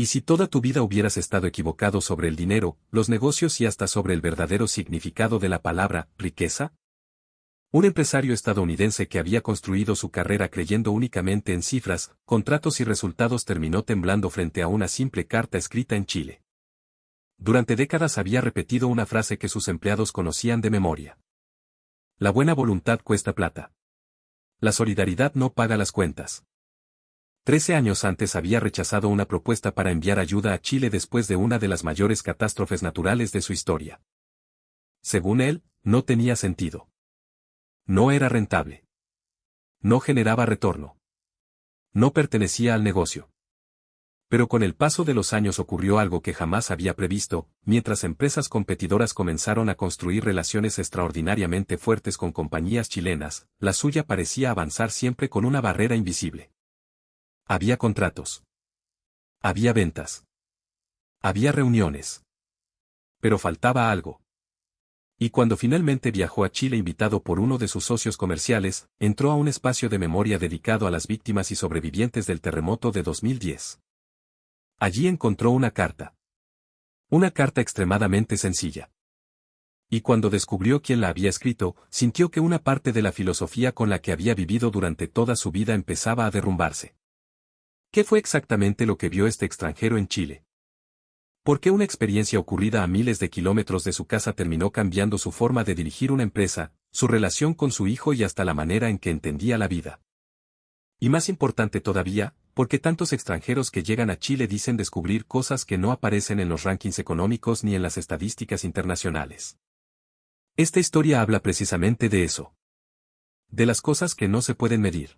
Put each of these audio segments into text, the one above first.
¿Y si toda tu vida hubieras estado equivocado sobre el dinero, los negocios y hasta sobre el verdadero significado de la palabra riqueza? Un empresario estadounidense que había construido su carrera creyendo únicamente en cifras, contratos y resultados terminó temblando frente a una simple carta escrita en Chile. Durante décadas había repetido una frase que sus empleados conocían de memoria. La buena voluntad cuesta plata. La solidaridad no paga las cuentas. 13 años antes había rechazado una propuesta para enviar ayuda a Chile después de una de las mayores catástrofes naturales de su historia. Según él, no tenía sentido. No era rentable. No generaba retorno. No pertenecía al negocio. Pero con el paso de los años ocurrió algo que jamás había previsto, mientras empresas competidoras comenzaron a construir relaciones extraordinariamente fuertes con compañías chilenas, la suya parecía avanzar siempre con una barrera invisible. Había contratos. Había ventas. Había reuniones. Pero faltaba algo. Y cuando finalmente viajó a Chile invitado por uno de sus socios comerciales, entró a un espacio de memoria dedicado a las víctimas y sobrevivientes del terremoto de 2010. Allí encontró una carta. Una carta extremadamente sencilla. Y cuando descubrió quién la había escrito, sintió que una parte de la filosofía con la que había vivido durante toda su vida empezaba a derrumbarse. ¿Qué fue exactamente lo que vio este extranjero en Chile? ¿Por qué una experiencia ocurrida a miles de kilómetros de su casa terminó cambiando su forma de dirigir una empresa, su relación con su hijo y hasta la manera en que entendía la vida? Y más importante todavía, ¿por qué tantos extranjeros que llegan a Chile dicen descubrir cosas que no aparecen en los rankings económicos ni en las estadísticas internacionales? Esta historia habla precisamente de eso. De las cosas que no se pueden medir.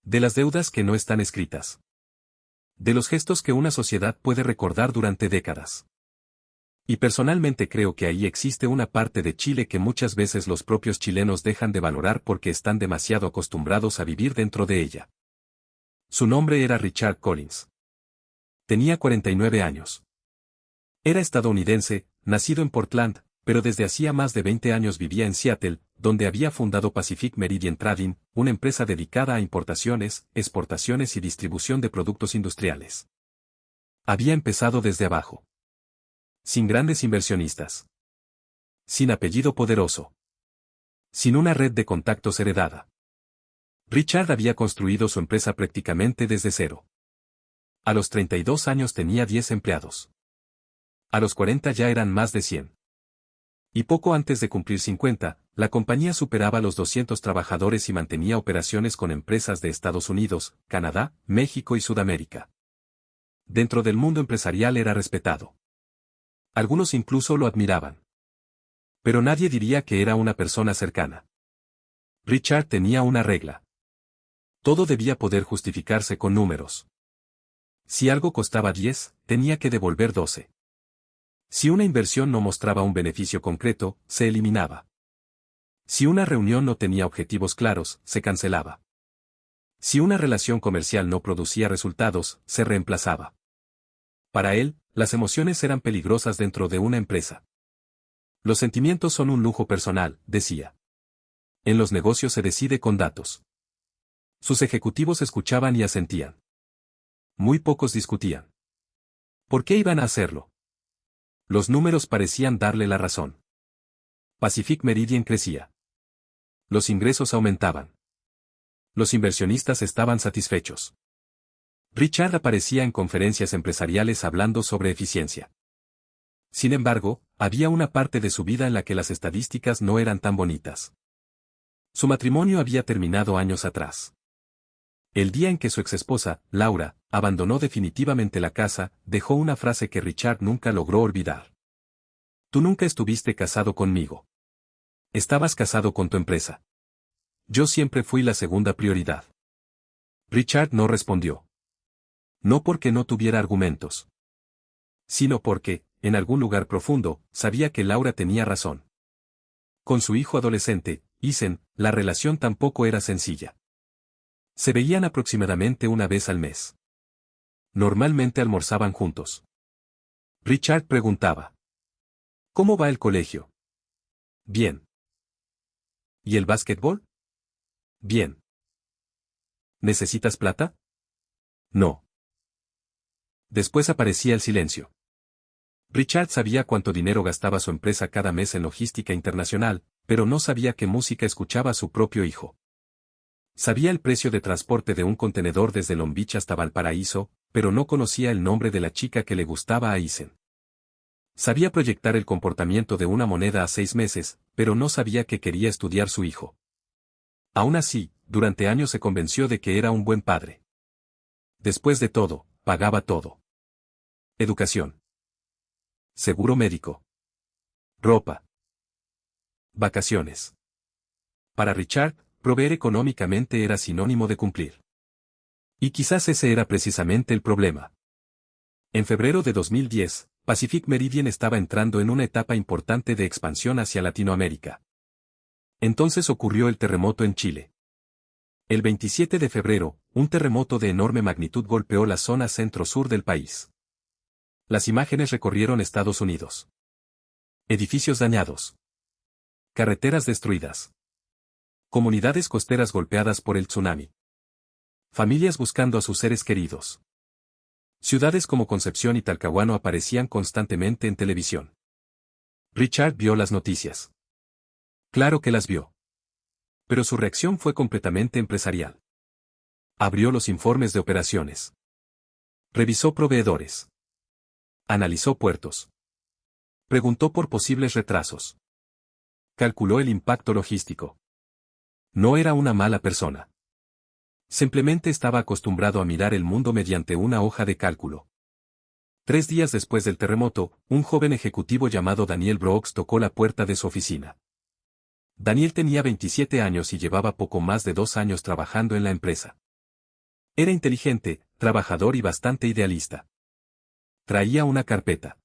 De las deudas que no están escritas. De los gestos que una sociedad puede recordar durante décadas. Y personalmente creo que ahí existe una parte de Chile que muchas veces los propios chilenos dejan de valorar porque están demasiado acostumbrados a vivir dentro de ella. Su nombre era Richard Collins. Tenía 49 años. Era estadounidense, nacido en Portland, pero desde hacía más de 20 años vivía en Seattle, donde había fundado Pacific Meridian Trading, una empresa dedicada a importaciones, exportaciones y distribución de productos industriales. Había empezado desde abajo. Sin grandes inversionistas. Sin apellido poderoso. Sin una red de contactos heredada. Richard había construido su empresa prácticamente desde cero. A los 32 años tenía 10 empleados. A los 40 ya eran más de 100. Y poco antes de cumplir 50, la compañía superaba los 200 trabajadores y mantenía operaciones con empresas de Estados Unidos, Canadá, México y Sudamérica. Dentro del mundo empresarial era respetado. Algunos incluso lo admiraban. Pero nadie diría que era una persona cercana. Richard tenía una regla. Todo debía poder justificarse con números. Si algo costaba 10, tenía que devolver 12. Si una inversión no mostraba un beneficio concreto, se eliminaba. Si una reunión no tenía objetivos claros, se cancelaba. Si una relación comercial no producía resultados, se reemplazaba. Para él, las emociones eran peligrosas dentro de una empresa. Los sentimientos son un lujo personal, decía. En los negocios se decide con datos. Sus ejecutivos escuchaban y asentían. Muy pocos discutían. ¿Por qué iban a hacerlo? Los números parecían darle la razón. Pacific Meridian crecía. Los ingresos aumentaban. Los inversionistas estaban satisfechos. Richard aparecía en conferencias empresariales hablando sobre eficiencia. Sin embargo, había una parte de su vida en la que las estadísticas no eran tan bonitas. Su matrimonio había terminado años atrás. El día en que su exesposa, Laura, abandonó definitivamente la casa, dejó una frase que Richard nunca logró olvidar. Tú nunca estuviste casado conmigo. Estabas casado con tu empresa. Yo siempre fui la segunda prioridad. Richard no respondió. No porque no tuviera argumentos. Sino porque, en algún lugar profundo, sabía que Laura tenía razón. Con su hijo adolescente, Ethan, la relación tampoco era sencilla. Se veían aproximadamente una vez al mes. Normalmente almorzaban juntos. Richard preguntaba. ¿Cómo va el colegio? Bien. ¿Y el básquetbol? Bien. ¿Necesitas plata? No. Después aparecía el silencio. Richard sabía cuánto dinero gastaba su empresa cada mes en logística internacional, pero no sabía qué música escuchaba su propio hijo. Sabía el precio de transporte de un contenedor desde Long Beach hasta Valparaíso, pero no conocía el nombre de la chica que le gustaba a Eisen. Sabía proyectar el comportamiento de una moneda a 6 meses, pero no sabía qué quería estudiar su hijo. Aún así, durante años se convenció de que era un buen padre. Después de todo, pagaba todo. Educación. Seguro médico. Ropa. Vacaciones. Para Richard, proveer económicamente era sinónimo de cumplir. Y quizás ese era precisamente el problema. En febrero de 2010, Pacific Meridian estaba entrando en una etapa importante de expansión hacia Latinoamérica. Entonces ocurrió el terremoto en Chile. El 27 de febrero, un terremoto de enorme magnitud golpeó la zona centro-sur del país. Las imágenes recorrieron Estados Unidos. Edificios dañados. Carreteras destruidas. Comunidades costeras golpeadas por el tsunami. Familias buscando a sus seres queridos. Ciudades como Concepción y Talcahuano aparecían constantemente en televisión. Richard vio las noticias. Claro que las vio. Pero su reacción fue completamente empresarial. Abrió los informes de operaciones. Revisó proveedores. Analizó puertos. Preguntó por posibles retrasos. Calculó el impacto logístico. No era una mala persona. Simplemente estaba acostumbrado a mirar el mundo mediante una hoja de cálculo. 3 días después del terremoto, un joven ejecutivo llamado Daniel Brooks tocó la puerta de su oficina. Daniel tenía 27 años y llevaba poco más de 2 años trabajando en la empresa. Era inteligente, trabajador y bastante idealista. Traía una carpeta.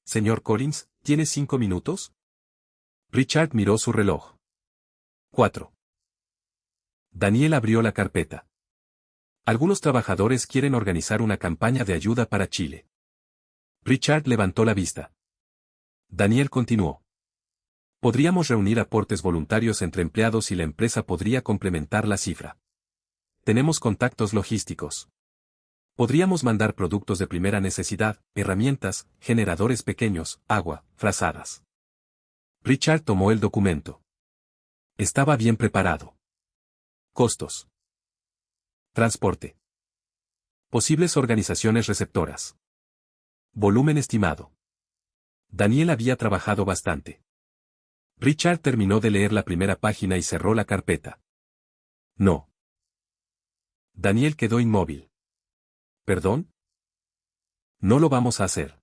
Señor Collins, ¿tiene 5 minutos? Richard miró su reloj. 4. Daniel abrió la carpeta. Algunos trabajadores quieren organizar una campaña de ayuda para Chile. Richard levantó la vista. Daniel continuó. Podríamos reunir aportes voluntarios entre empleados y la empresa podría complementar la cifra. Tenemos contactos logísticos. Podríamos mandar productos de primera necesidad, herramientas, generadores pequeños, agua, frazadas. Richard tomó el documento. Estaba bien preparado. Costos. Transporte. Posibles organizaciones receptoras. Volumen estimado. Daniel había trabajado bastante. Richard terminó de leer la primera página y cerró la carpeta. No. Daniel quedó inmóvil. ¿Perdón? No lo vamos a hacer.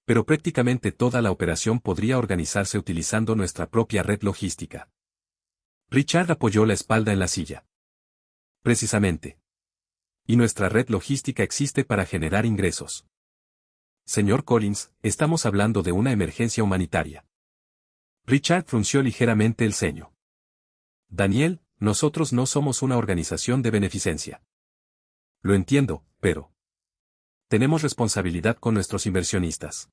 Pero prácticamente toda la operación podría organizarse utilizando nuestra propia red logística. Richard apoyó la espalda en la silla. Precisamente. Y nuestra red logística existe para generar ingresos. Señor Collins, estamos hablando de una emergencia humanitaria. Richard frunció ligeramente el ceño. Daniel, nosotros no somos una organización de beneficencia. Lo entiendo, pero tenemos responsabilidad con nuestros inversionistas.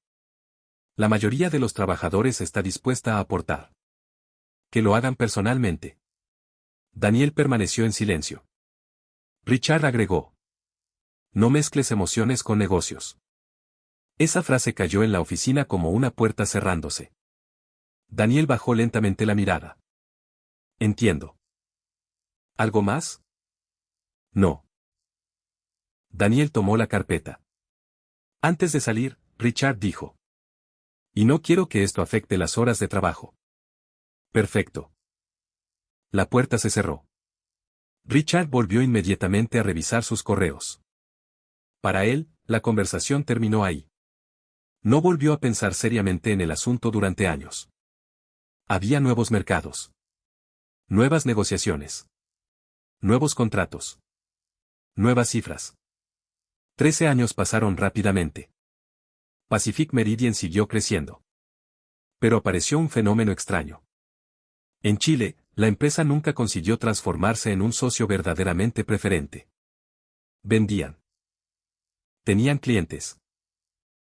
La mayoría de los trabajadores está dispuesta a aportar. Que lo hagan personalmente. Daniel permaneció en silencio. Richard agregó. No mezcles emociones con negocios. Esa frase cayó en la oficina como una puerta cerrándose. Daniel bajó lentamente la mirada. Entiendo. ¿Algo más? No. Daniel tomó la carpeta. Antes de salir, Richard dijo. Y no quiero que esto afecte las horas de trabajo. Perfecto. La puerta se cerró. Richard volvió inmediatamente a revisar sus correos. Para él, la conversación terminó ahí. No volvió a pensar seriamente en el asunto durante años. Había nuevos mercados. Nuevas negociaciones. Nuevos contratos. Nuevas cifras. 13 años pasaron rápidamente. Pacific Meridian siguió creciendo. Pero apareció un fenómeno extraño. En Chile, la empresa nunca consiguió transformarse en un socio verdaderamente preferente. Vendían. Tenían clientes.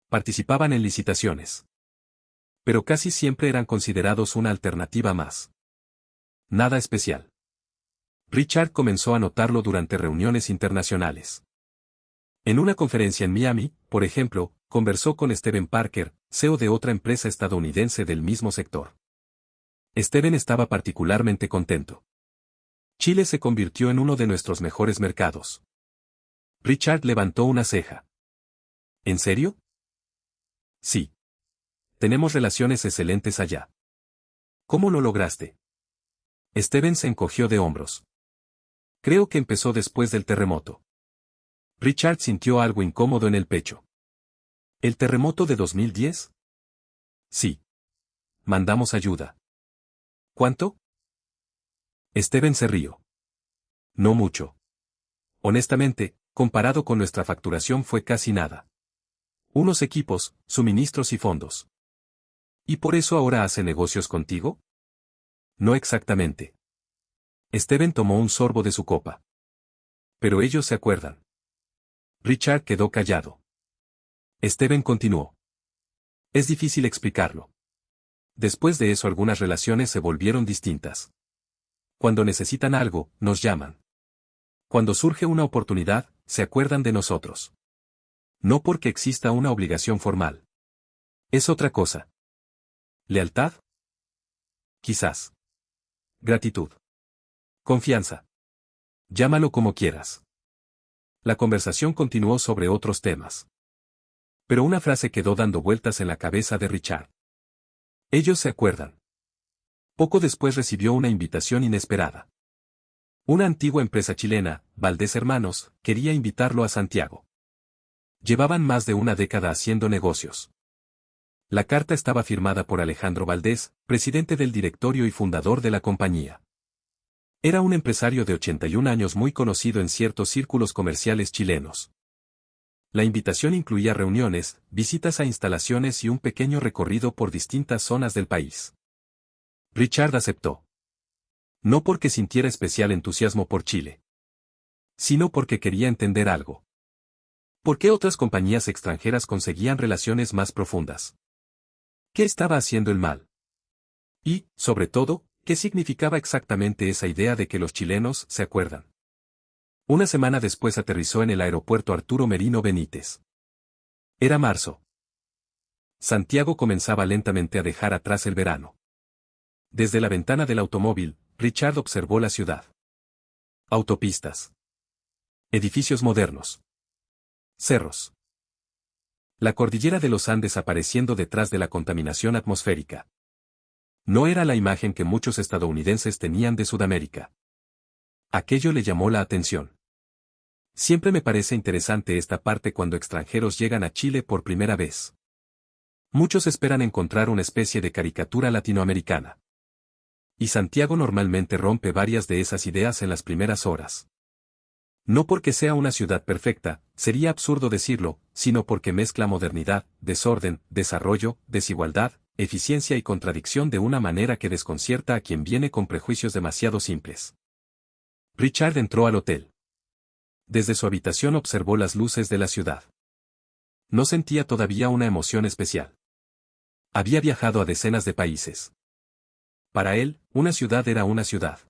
Participaban en licitaciones. Pero casi siempre eran considerados una alternativa más. Nada especial. Richard comenzó a notarlo durante reuniones internacionales. En una conferencia en Miami, por ejemplo, conversó con Steven Parker, CEO de otra empresa estadounidense del mismo sector. Steven estaba particularmente contento. Chile se convirtió en uno de nuestros mejores mercados. Richard levantó una ceja. ¿En serio? Sí. Tenemos relaciones excelentes allá. ¿Cómo lo lograste? Steven se encogió de hombros. Creo que empezó después del terremoto. Richard sintió algo incómodo en el pecho. ¿El terremoto de 2010? Sí. Mandamos ayuda. ¿Cuánto? Steven se rió. No mucho. Honestamente, comparado con nuestra facturación fue casi nada. Unos equipos, suministros y fondos. ¿Y por eso ahora hace negocios contigo? No exactamente. Steven tomó un sorbo de su copa. Pero ellos se acuerdan. Richard quedó callado. Steven continuó. Es difícil explicarlo. Después de eso algunas relaciones se volvieron distintas. Cuando necesitan algo, nos llaman. Cuando surge una oportunidad, se acuerdan de nosotros. No porque exista una obligación formal. Es otra cosa. ¿Lealtad? Quizás. Gratitud. Confianza. Llámalo como quieras. La conversación continuó sobre otros temas. Pero una frase quedó dando vueltas en la cabeza de Richard. Ellos se acuerdan. Poco después recibió una invitación inesperada. Una antigua empresa chilena, Valdés Hermanos, quería invitarlo a Santiago. Llevaban más de una década haciendo negocios. La carta estaba firmada por Alejandro Valdés, presidente del directorio y fundador de la compañía. Era un empresario de 81 años muy conocido en ciertos círculos comerciales chilenos. La invitación incluía reuniones, visitas a instalaciones y un pequeño recorrido por distintas zonas del país. Richard aceptó. No porque sintiera especial entusiasmo por Chile, sino porque quería entender algo. ¿Por qué otras compañías extranjeras conseguían relaciones más profundas? ¿Qué estaba haciendo el mal? Y, sobre todo, ¿qué significaba exactamente esa idea de que los chilenos se acuerdan? Una semana después aterrizó en el aeropuerto Arturo Merino Benítez. Era marzo. Santiago comenzaba lentamente a dejar atrás el verano. Desde la ventana del automóvil, Richard observó la ciudad. Autopistas. Edificios modernos. Cerros. La cordillera de los Andes apareciendo detrás de la contaminación atmosférica. No era la imagen que muchos estadounidenses tenían de Sudamérica. Aquello le llamó la atención. Siempre me parece interesante esta parte cuando extranjeros llegan a Chile por primera vez. Muchos esperan encontrar una especie de caricatura latinoamericana. Y Santiago normalmente rompe varias de esas ideas en las primeras horas. No porque sea una ciudad perfecta, sería absurdo decirlo, sino porque mezcla modernidad, desorden, desarrollo, desigualdad, eficiencia y contradicción de una manera que desconcierta a quien viene con prejuicios demasiado simples. Richard entró al hotel. Desde su habitación observó las luces de la ciudad. No sentía todavía una emoción especial. Había viajado a decenas de países. Para él, una ciudad era una ciudad.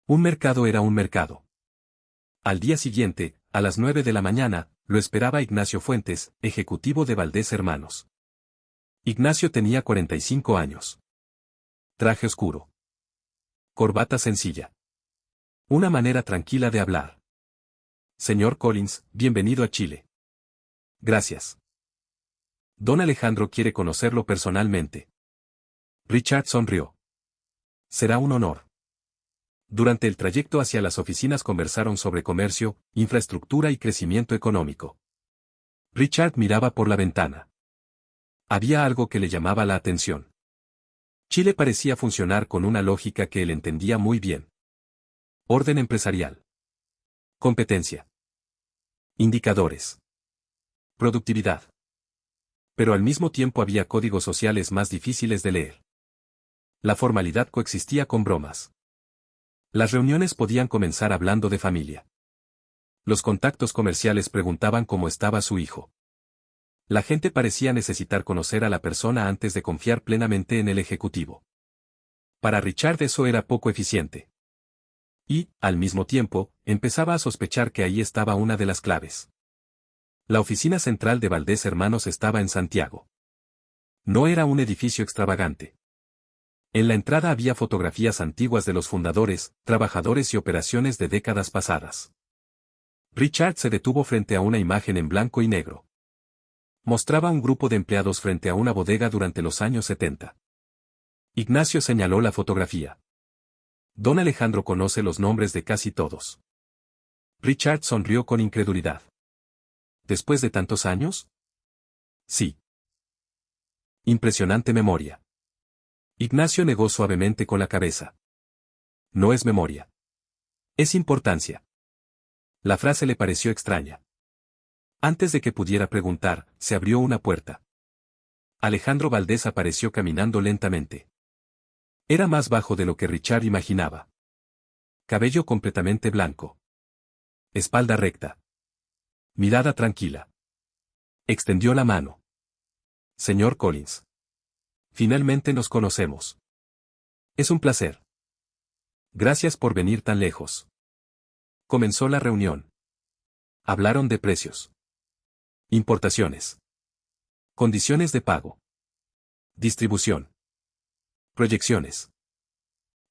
Un mercado era un mercado. Al día siguiente, a las 9 de la mañana, lo esperaba Ignacio Fuentes, ejecutivo de Valdés Hermanos. Ignacio tenía 45 años. Traje oscuro. Corbata sencilla. Una manera tranquila de hablar. Señor Collins, bienvenido a Chile. Gracias. Don Alejandro quiere conocerlo personalmente. Richard sonrió. Será un honor. Durante el trayecto hacia las oficinas conversaron sobre comercio, infraestructura y crecimiento económico. Richard miraba por la ventana. Había algo que le llamaba la atención. Chile parecía funcionar con una lógica que él entendía muy bien. Orden empresarial. Competencia. Indicadores. Productividad. Pero al mismo tiempo había códigos sociales más difíciles de leer. La formalidad coexistía con bromas. Las reuniones podían comenzar hablando de familia. Los contactos comerciales preguntaban cómo estaba su hijo. La gente parecía necesitar conocer a la persona antes de confiar plenamente en el ejecutivo. Para Richard eso era poco eficiente. Y, al mismo tiempo, empezaba a sospechar que ahí estaba una de las claves. La oficina central de Valdés Hermanos estaba en Santiago. No era un edificio extravagante. En la entrada había fotografías antiguas de los fundadores, trabajadores y operaciones de décadas pasadas. Richard se detuvo frente a una imagen en blanco y negro. Mostraba un grupo de empleados frente a una bodega durante los años 70. Ignacio señaló la fotografía. Don Alejandro conoce los nombres de casi todos. Richard sonrió con incredulidad. ¿Después de tantos años? Sí. Impresionante memoria. Ignacio negó suavemente con la cabeza. No es memoria. Es importancia. La frase le pareció extraña. Antes de que pudiera preguntar, se abrió una puerta. Alejandro Valdés apareció caminando lentamente. Era más bajo de lo que Richard imaginaba. Cabello completamente blanco. Espalda recta. Mirada tranquila. Extendió la mano. Señor Collins. Finalmente nos conocemos. Es un placer. Gracias por venir tan lejos. Comenzó la reunión. Hablaron de precios. Importaciones. Condiciones de pago. Distribución. Proyecciones.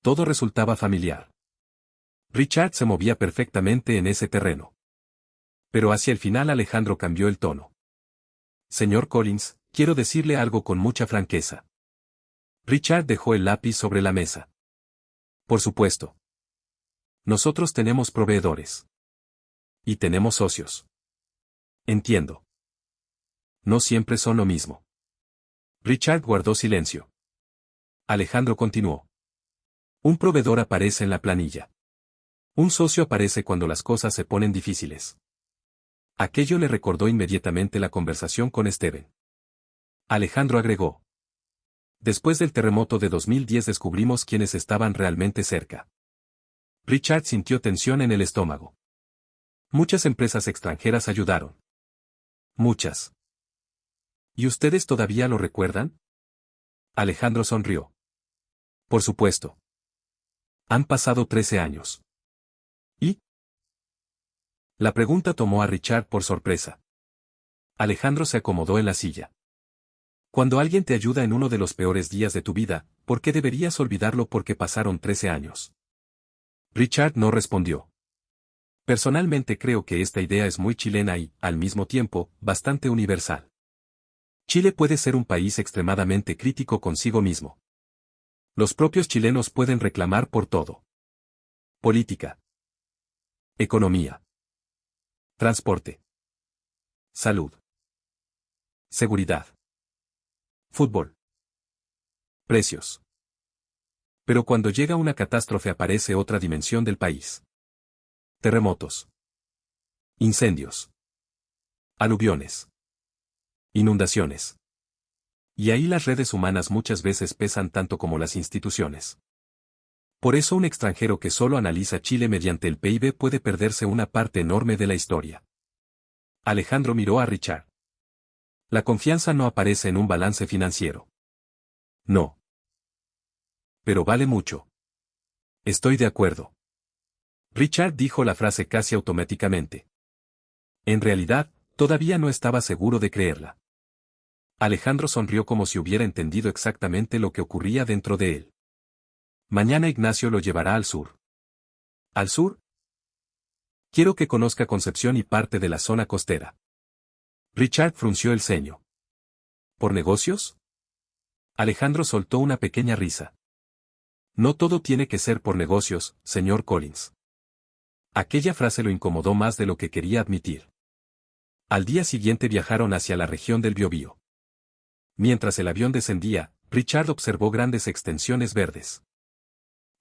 Todo resultaba familiar. Richard se movía perfectamente en ese terreno. Pero hacia el final Alejandro cambió el tono. Señor Collins, quiero decirle algo con mucha franqueza. Richard dejó el lápiz sobre la mesa. Por supuesto. Nosotros tenemos proveedores. Y tenemos socios. Entiendo. No siempre son lo mismo. Richard guardó silencio. Alejandro continuó. Un proveedor aparece en la planilla. Un socio aparece cuando las cosas se ponen difíciles. Aquello le recordó inmediatamente la conversación con Steven. Alejandro agregó. Después del terremoto de 2010 descubrimos quiénes estaban realmente cerca. Richard sintió tensión en el estómago. Muchas empresas extranjeras ayudaron. Muchas. ¿Y ustedes todavía lo recuerdan? Alejandro sonrió. Por supuesto. Han pasado 13 años. ¿Y? La pregunta tomó a Richard por sorpresa. Alejandro se acomodó en la silla. Cuando alguien te ayuda en uno de los peores días de tu vida, ¿por qué deberías olvidarlo porque pasaron 13 años? Richard no respondió. Personalmente creo que esta idea es muy chilena y, al mismo tiempo, bastante universal. Chile puede ser un país extremadamente crítico consigo mismo. Los propios chilenos pueden reclamar por todo. Política. Economía. Transporte. Salud. Seguridad. Fútbol. Precios. Pero cuando llega una catástrofe aparece otra dimensión del país. Terremotos. Incendios. Aluviones. Inundaciones. Y ahí las redes humanas muchas veces pesan tanto como las instituciones. Por eso un extranjero que solo analiza Chile mediante el PIB puede perderse una parte enorme de la historia. Alejandro miró a Richard. La confianza no aparece en un balance financiero. No. Pero vale mucho. Estoy de acuerdo. Richard dijo la frase casi automáticamente. En realidad, todavía no estaba seguro de creerla. Alejandro sonrió como si hubiera entendido exactamente lo que ocurría dentro de él. Mañana Ignacio lo llevará al sur. ¿Al sur? Quiero que conozca Concepción y parte de la zona costera. Richard frunció el ceño. ¿Por negocios? Alejandro soltó una pequeña risa. No todo tiene que ser por negocios, señor Collins. Aquella frase lo incomodó más de lo que quería admitir. Al día siguiente viajaron hacia la región del Biobío. Mientras el avión descendía, Richard observó grandes extensiones verdes.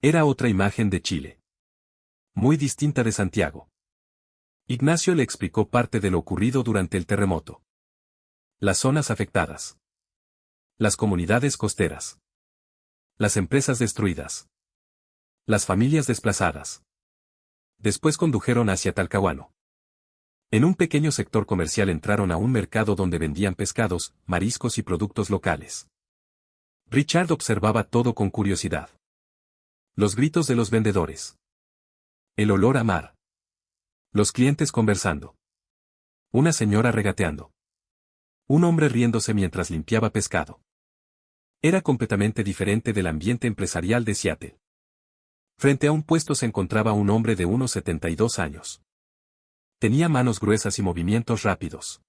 Era otra imagen de Chile. Muy distinta de Santiago. Ignacio le explicó parte de lo ocurrido durante el terremoto. Las zonas afectadas. Las comunidades costeras. Las empresas destruidas. Las familias desplazadas. Después condujeron hacia Talcahuano. En un pequeño sector comercial entraron a un mercado donde vendían pescados, mariscos y productos locales. Richard observaba todo con curiosidad. Los gritos de los vendedores. El olor a mar. Los clientes conversando. Una señora regateando. Un hombre riéndose mientras limpiaba pescado. Era completamente diferente del ambiente empresarial de Seattle. Frente a un puesto se encontraba un hombre de unos 72 años. Tenía manos gruesas y movimientos rápidos.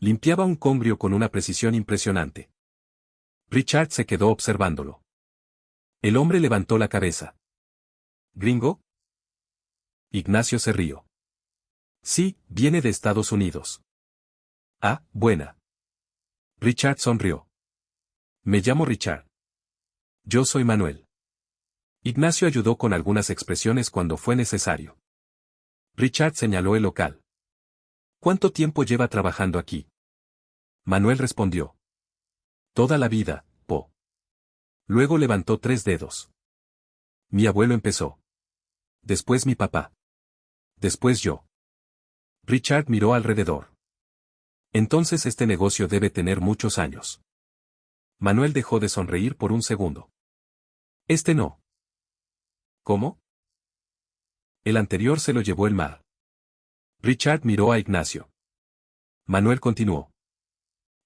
Limpiaba un congrio con una precisión impresionante. Richard se quedó observándolo. El hombre levantó la cabeza. ¿Gringo? Ignacio se rió. Sí, viene de Estados Unidos. Ah, buena. Richard sonrió. Me llamo Richard. Yo soy Manuel. Ignacio ayudó con algunas expresiones cuando fue necesario. Richard señaló el local. ¿Cuánto tiempo lleva trabajando aquí? Manuel respondió. Toda la vida, po. Luego levantó 3 dedos. Mi abuelo empezó. Después mi papá. Después yo. Richard miró alrededor. Entonces este negocio debe tener muchos años. Manuel dejó de sonreír por un segundo. Este no. ¿Cómo? El anterior se lo llevó el mar. Richard miró a Ignacio. Manuel continuó.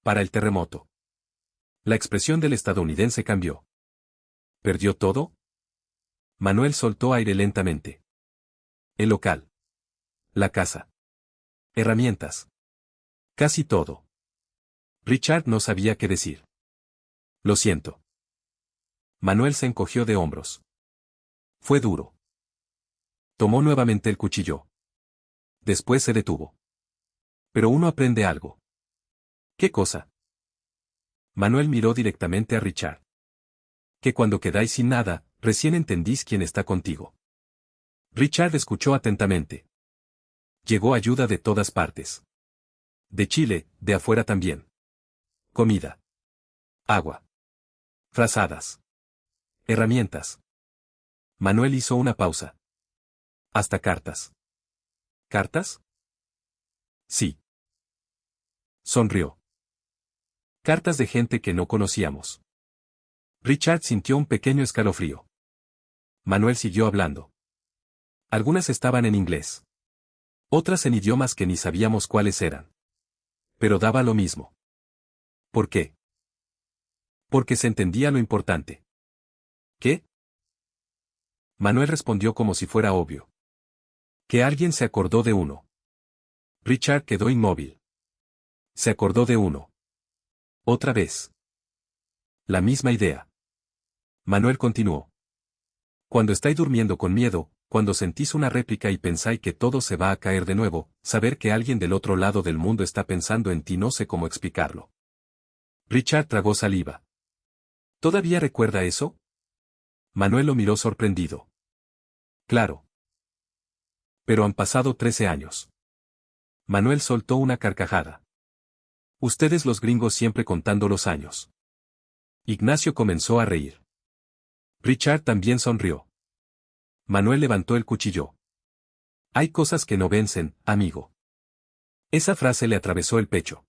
Para el terremoto. La expresión del estadounidense cambió. ¿Perdió todo? Manuel soltó aire lentamente. El local. La casa. Herramientas. Casi todo. Richard no sabía qué decir. Lo siento. Manuel se encogió de hombros. Fue duro. Tomó nuevamente el cuchillo. Después se detuvo. Pero uno aprende algo. ¿Qué cosa? Manuel miró directamente a Richard. Que cuando quedáis sin nada, recién entendís quién está contigo. Richard escuchó atentamente. Llegó ayuda de todas partes. De Chile, de afuera también. Comida. Agua. Frazadas. Herramientas. Manuel hizo una pausa. Hasta cartas. ¿Cartas? Sí. Sonrió. Cartas de gente que no conocíamos. Richard sintió un pequeño escalofrío. Manuel siguió hablando. Algunas estaban en inglés. Otras en idiomas que ni sabíamos cuáles eran. Pero daba lo mismo. ¿Por qué? Porque se entendía lo importante. ¿Qué? Manuel respondió como si fuera obvio. Que alguien se acordó de uno. Richard quedó inmóvil. Se acordó de uno. Otra vez. La misma idea. Manuel continuó. Cuando estáis durmiendo con miedo, cuando sentís una réplica y pensáis que todo se va a caer de nuevo, saber que alguien del otro lado del mundo está pensando en ti no sé cómo explicarlo. Richard tragó saliva. ¿Todavía recuerda eso? Manuel lo miró sorprendido. Claro. Pero han pasado 13 años. Manuel soltó una carcajada. Ustedes los gringos siempre contando los años. Ignacio comenzó a reír. Richard también sonrió. Manuel levantó el cuchillo. Hay cosas que no vencen, amigo. Esa frase le atravesó el pecho.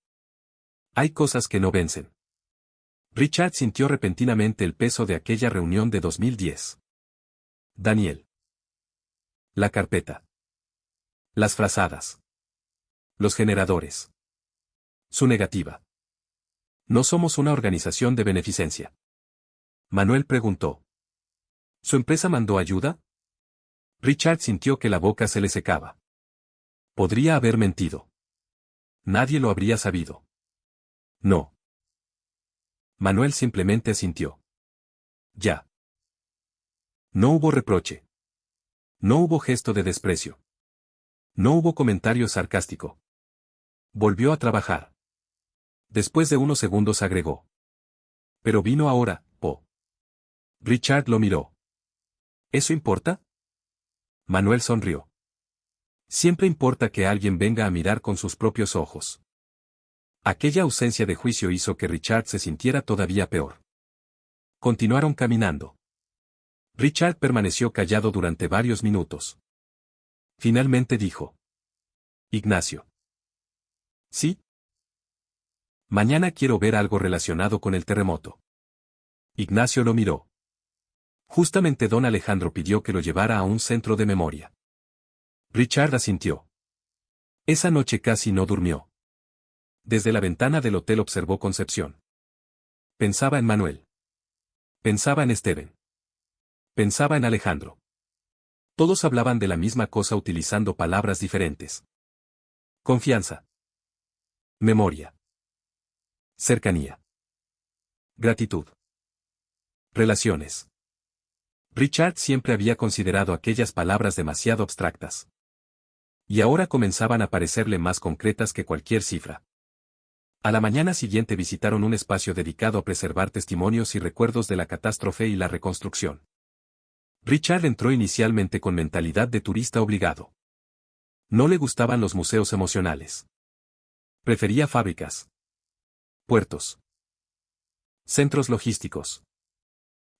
Hay cosas que no vencen. Richard sintió repentinamente el peso de aquella reunión de 2010. Daniel. La carpeta. Las frazadas. Los generadores. Su negativa. No somos una organización de beneficencia. Manuel preguntó. ¿Su empresa mandó ayuda? Richard sintió que la boca se le secaba. Podría haber mentido. Nadie lo habría sabido. No. Manuel simplemente asintió. Ya. No hubo reproche. No hubo gesto de desprecio. No hubo comentario sarcástico. Volvió a trabajar. Después de unos segundos agregó. Pero vino ahora, po. Richard lo miró. ¿Eso importa? Manuel sonrió. Siempre importa que alguien venga a mirar con sus propios ojos. Aquella ausencia de juicio hizo que Richard se sintiera todavía peor. Continuaron caminando. Richard permaneció callado durante varios minutos. Finalmente dijo. Ignacio. ¿Sí? Mañana quiero ver algo relacionado con el terremoto. Ignacio lo miró. Justamente don Alejandro pidió que lo llevara a un centro de memoria. Richard asintió. Esa noche casi no durmió. Desde la ventana del hotel observó Concepción. Pensaba en Manuel. Pensaba en Steven. Pensaba en Alejandro. Todos hablaban de la misma cosa utilizando palabras diferentes. Confianza. Memoria. Cercanía. Gratitud. Relaciones. Richard siempre había considerado aquellas palabras demasiado abstractas. Y ahora comenzaban a parecerle más concretas que cualquier cifra. A la mañana siguiente visitaron un espacio dedicado a preservar testimonios y recuerdos de la catástrofe y la reconstrucción. Richard entró inicialmente con mentalidad de turista obligado. No le gustaban los museos emocionales. Prefería fábricas, puertos, centros logísticos,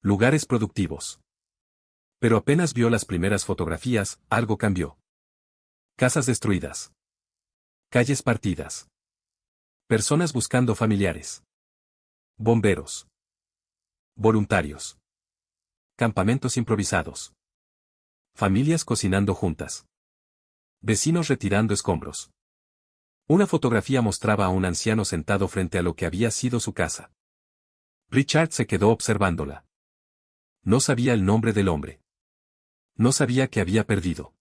lugares productivos. Pero apenas vio las primeras fotografías, algo cambió. Casas destruidas. Calles partidas. Personas buscando familiares. Bomberos. Voluntarios. Campamentos improvisados. Familias cocinando juntas. Vecinos retirando escombros. Una fotografía mostraba a un anciano sentado frente a lo que había sido su casa. Richard se quedó observándola. No sabía el nombre del hombre. No sabía que había perdido.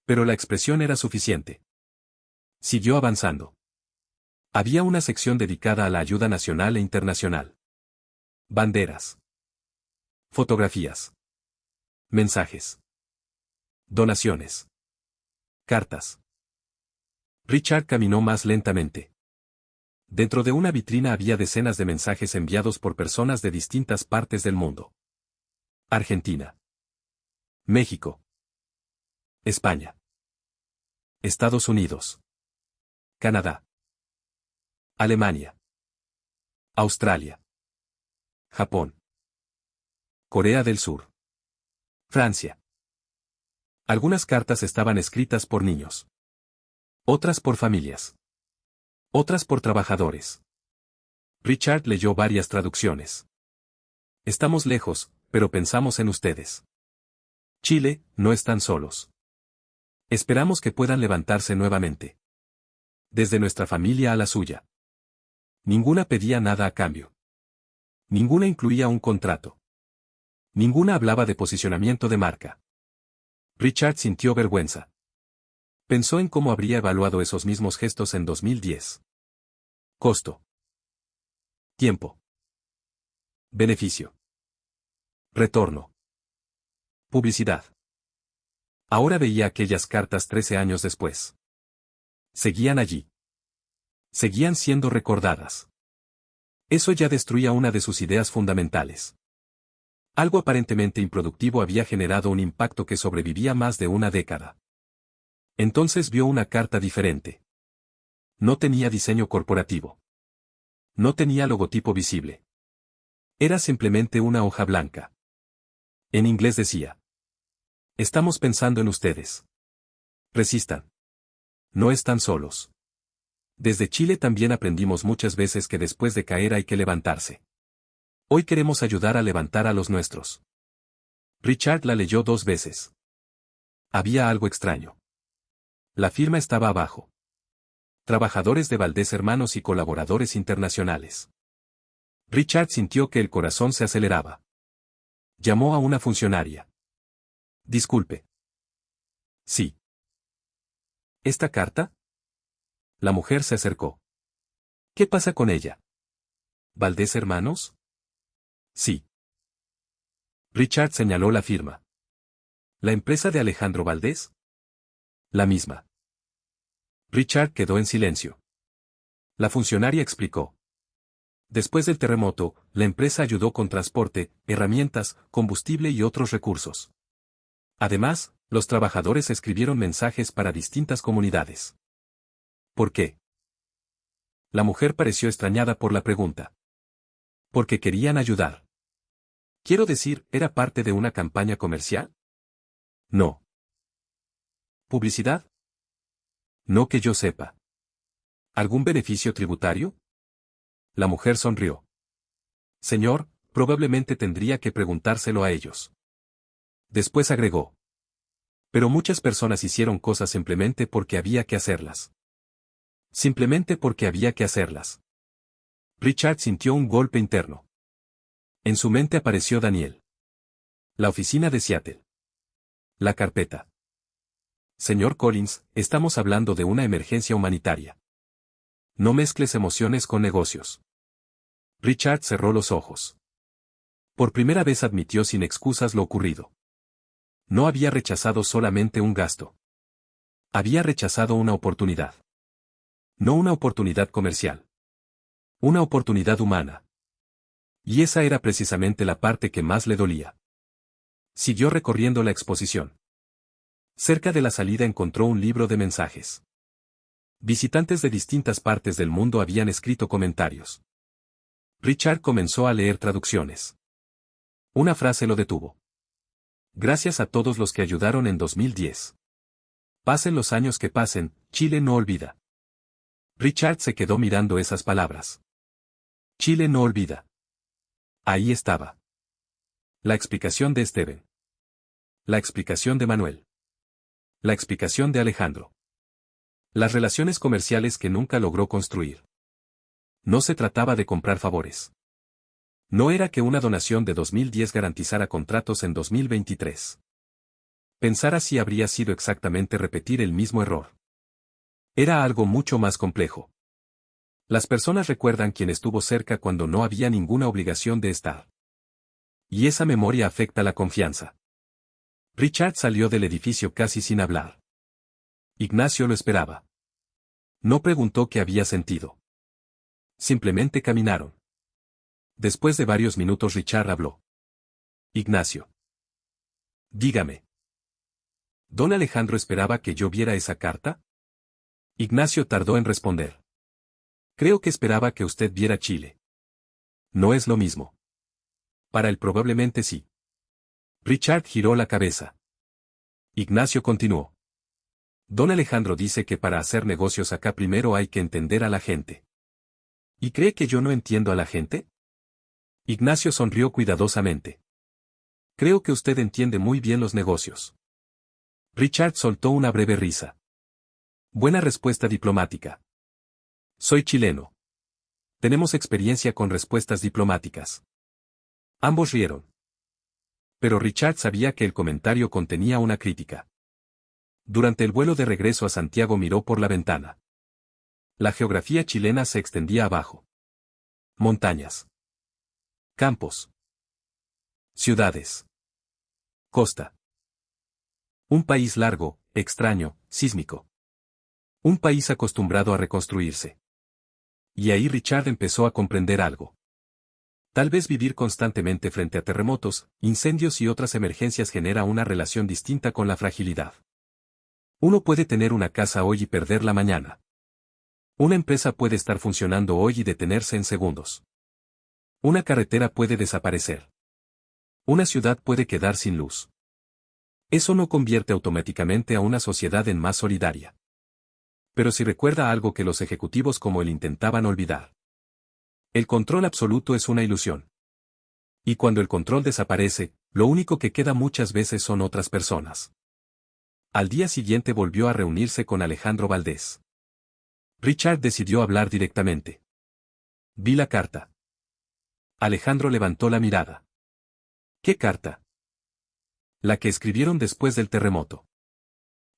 Pero la expresión era suficiente. Siguió avanzando. Había una sección dedicada a la ayuda nacional e internacional. Banderas. Fotografías. Mensajes. Donaciones. Cartas. Richard caminó más lentamente. Dentro de una vitrina había decenas de mensajes enviados por personas de distintas partes del mundo. Argentina. México. España. Estados Unidos. Canadá. Alemania. Australia. Japón. Corea del Sur. Francia. Algunas cartas estaban escritas por niños. Otras por familias. Otras por trabajadores. Richard leyó varias traducciones. Estamos lejos, pero pensamos en ustedes. Chile, no están solos. Esperamos que puedan levantarse nuevamente. Desde nuestra familia a la suya. Ninguna pedía nada a cambio. Ninguna incluía un contrato. Ninguna hablaba de posicionamiento de marca. Richard sintió vergüenza. Pensó en cómo habría evaluado esos mismos gestos en 2010. Costo. Tiempo. Beneficio. Retorno. Publicidad. Ahora veía aquellas cartas 13 años después. Seguían allí. Seguían siendo recordadas. Eso ya destruía una de sus ideas fundamentales. Algo aparentemente improductivo había generado un impacto que sobrevivía más de una década. Entonces vio una carta diferente. No tenía diseño corporativo. No tenía logotipo visible. Era simplemente una hoja blanca. En inglés decía: estamos pensando en ustedes. Resistan. No están solos. Desde Chile también aprendimos muchas veces que después de caer hay que levantarse. Hoy queremos ayudar a levantar a los nuestros. Richard la leyó 2 veces. Había algo extraño. La firma estaba abajo. Trabajadores de Valdés Hermanos y colaboradores internacionales. Richard sintió que el corazón se aceleraba. Llamó a una funcionaria. Disculpe. Sí. ¿Esta carta? La mujer se acercó. ¿Qué pasa con ella? ¿Valdés Hermanos? Sí. Richard señaló la firma. ¿La empresa de Alejandro Valdés? La misma. Richard quedó en silencio. La funcionaria explicó. Después del terremoto, la empresa ayudó con transporte, herramientas, combustible y otros recursos. Además, los trabajadores escribieron mensajes para distintas comunidades. ¿Por qué? La mujer pareció extrañada por la pregunta. Porque querían ayudar. Quiero decir, ¿era parte de una campaña comercial? No. ¿Publicidad? No que yo sepa. ¿Algún beneficio tributario? La mujer sonrió. Señor, probablemente tendría que preguntárselo a ellos. Después agregó. Pero muchas personas hicieron cosas simplemente porque había que hacerlas. Simplemente porque había que hacerlas. Richard sintió un golpe interno. En su mente apareció Daniel. La oficina de Seattle. La carpeta. Señor Collins, estamos hablando de una emergencia humanitaria. No mezcles emociones con negocios. Richard cerró los ojos. Por primera vez admitió sin excusas lo ocurrido. No había rechazado solamente un gasto. Había rechazado una oportunidad. No una oportunidad comercial. Una oportunidad humana. Y esa era precisamente la parte que más le dolía. Siguió recorriendo la exposición. Cerca de la salida encontró un libro de mensajes. Visitantes de distintas partes del mundo habían escrito comentarios. Richard comenzó a leer traducciones. Una frase lo detuvo. Gracias a todos los que ayudaron en 2010. Pasen los años que pasen, Chile no olvida. Richard se quedó mirando esas palabras. Chile no olvida. Ahí estaba. La explicación de Steven. La explicación de Manuel. La explicación de Alejandro. Las relaciones comerciales que nunca logró construir. No se trataba de comprar favores. No era que una donación de 2010 garantizara contratos en 2023. Pensar así habría sido exactamente repetir el mismo error. Era algo mucho más complejo. Las personas recuerdan quién estuvo cerca cuando no había ninguna obligación de estar. Y esa memoria afecta la confianza. Richard salió del edificio casi sin hablar. Ignacio lo esperaba. No preguntó qué había sentido. Simplemente caminaron. Después de varios minutos Richard habló. Ignacio. Dígame. ¿Don Alejandro esperaba que yo viera esa carta? Ignacio tardó en responder. Creo que esperaba que usted viera Chile. No es lo mismo. Para él probablemente sí. Richard giró la cabeza. Ignacio continuó. Don Alejandro dice que para hacer negocios acá primero hay que entender a la gente. ¿Y cree que yo no entiendo a la gente? Ignacio sonrió cuidadosamente. Creo que usted entiende muy bien los negocios. Richard soltó una breve risa. Buena respuesta diplomática. Soy chileno. Tenemos experiencia con respuestas diplomáticas. Ambos rieron. Pero Richard sabía que el comentario contenía una crítica. Durante el vuelo de regreso a Santiago miró por la ventana. La geografía chilena se extendía abajo. Montañas. Campos. Ciudades. Costa. Un país largo, extraño, sísmico. Un país acostumbrado a reconstruirse. Y ahí Richard empezó a comprender algo. Tal vez vivir constantemente frente a terremotos, incendios y otras emergencias genera una relación distinta con la fragilidad. Uno puede tener una casa hoy y perderla mañana. Una empresa puede estar funcionando hoy y detenerse en segundos. Una carretera puede desaparecer. Una ciudad puede quedar sin luz. Eso no convierte automáticamente a una sociedad en más solidaria. Pero si recuerda algo que los ejecutivos como él intentaban olvidar. El control absoluto es una ilusión. Y cuando el control desaparece, lo único que queda muchas veces son otras personas. Al día siguiente volvió a reunirse con Alejandro Valdés. Richard decidió hablar directamente. Vi la carta. Alejandro levantó la mirada. ¿Qué carta? La que escribieron después del terremoto.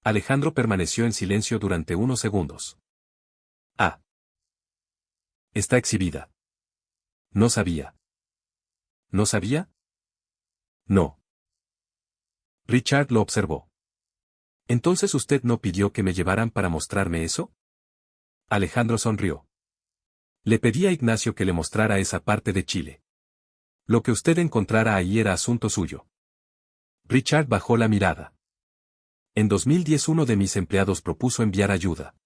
Alejandro permaneció en silencio durante unos segundos. Ah. Está exhibida. No sabía. ¿No sabía? No. Richard lo observó. ¿Entonces usted no pidió que me llevaran para mostrarme eso? Alejandro sonrió. Le pedí a Ignacio que le mostrara esa parte de Chile. Lo que usted encontrara ahí era asunto suyo. Richard bajó la mirada. En 2010 uno de mis empleados propuso enviar ayuda.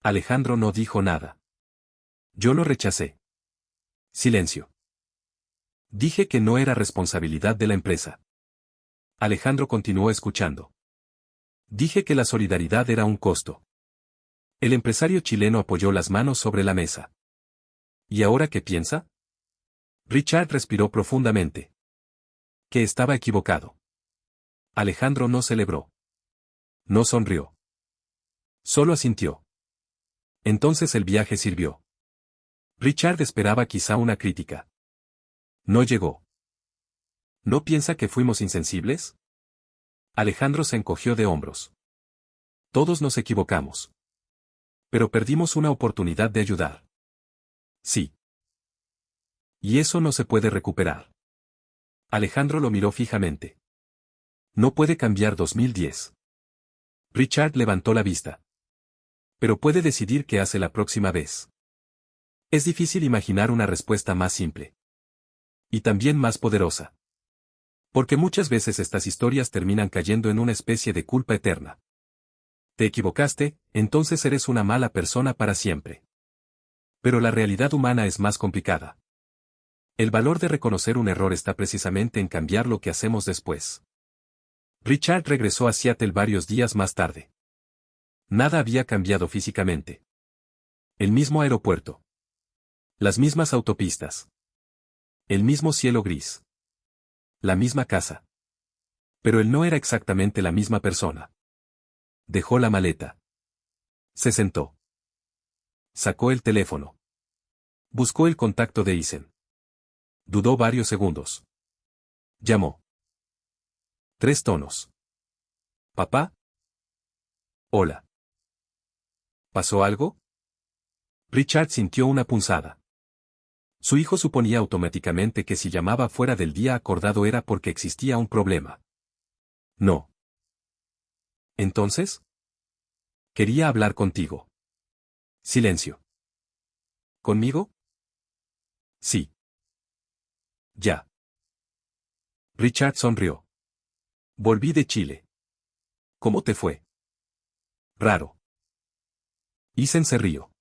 Alejandro no dijo nada. Yo lo rechacé. Silencio. Dije que no era responsabilidad de la empresa. Alejandro continuó escuchando. Dije que la solidaridad era un costo. El empresario chileno apoyó las manos sobre la mesa. ¿Y ahora qué piensa? Richard respiró profundamente. Que estaba equivocado. Alejandro no celebró. No sonrió. Solo asintió. Entonces el viaje sirvió. Richard esperaba quizá una crítica. No llegó. ¿No piensa que fuimos insensibles? Alejandro se encogió de hombros. Todos nos equivocamos. Pero perdimos una oportunidad de ayudar. Sí. Y eso no se puede recuperar. Alejandro lo miró fijamente. No puede cambiar 2010. Richard levantó la vista. Pero puede decidir qué hace la próxima vez. Es difícil imaginar una respuesta más simple. Y también más poderosa. Porque muchas veces estas historias terminan cayendo en una especie de culpa eterna. Te equivocaste, entonces eres una mala persona para siempre. Pero la realidad humana es más complicada. El valor de reconocer un error está precisamente en cambiar lo que hacemos después. Richard regresó a Seattle varios días más tarde. Nada había cambiado físicamente. El mismo aeropuerto. Las mismas autopistas. El mismo cielo gris. La misma casa. Pero él no era exactamente la misma persona. Dejó la maleta. Se sentó. Sacó el teléfono. Buscó el contacto de Isen. Dudó varios segundos. Llamó. 3 tonos. ¿Papá? Hola. ¿Pasó algo? Richard sintió una punzada. Su hijo suponía automáticamente que si llamaba fuera del día acordado era porque existía un problema. No. ¿Entonces? Quería hablar contigo. Silencio. ¿Conmigo? Sí. Ya. Richard sonrió. Volví de Chile. ¿Cómo te fue? Raro. Isen se rió.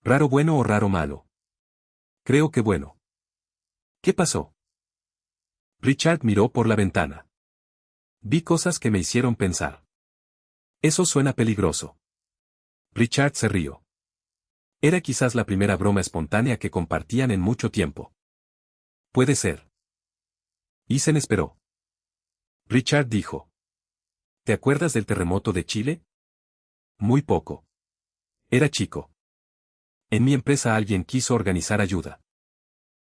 ¿Raro bueno o raro malo? Creo que bueno. ¿Qué pasó? Richard miró por la ventana. Vi cosas que me hicieron pensar. Eso suena peligroso. Richard se rió. Era quizás la primera broma espontánea que compartían en mucho tiempo. Puede ser. Isen esperó. Richard dijo. ¿Te acuerdas del terremoto de Chile? Muy poco. Era chico. En mi empresa alguien quiso organizar ayuda.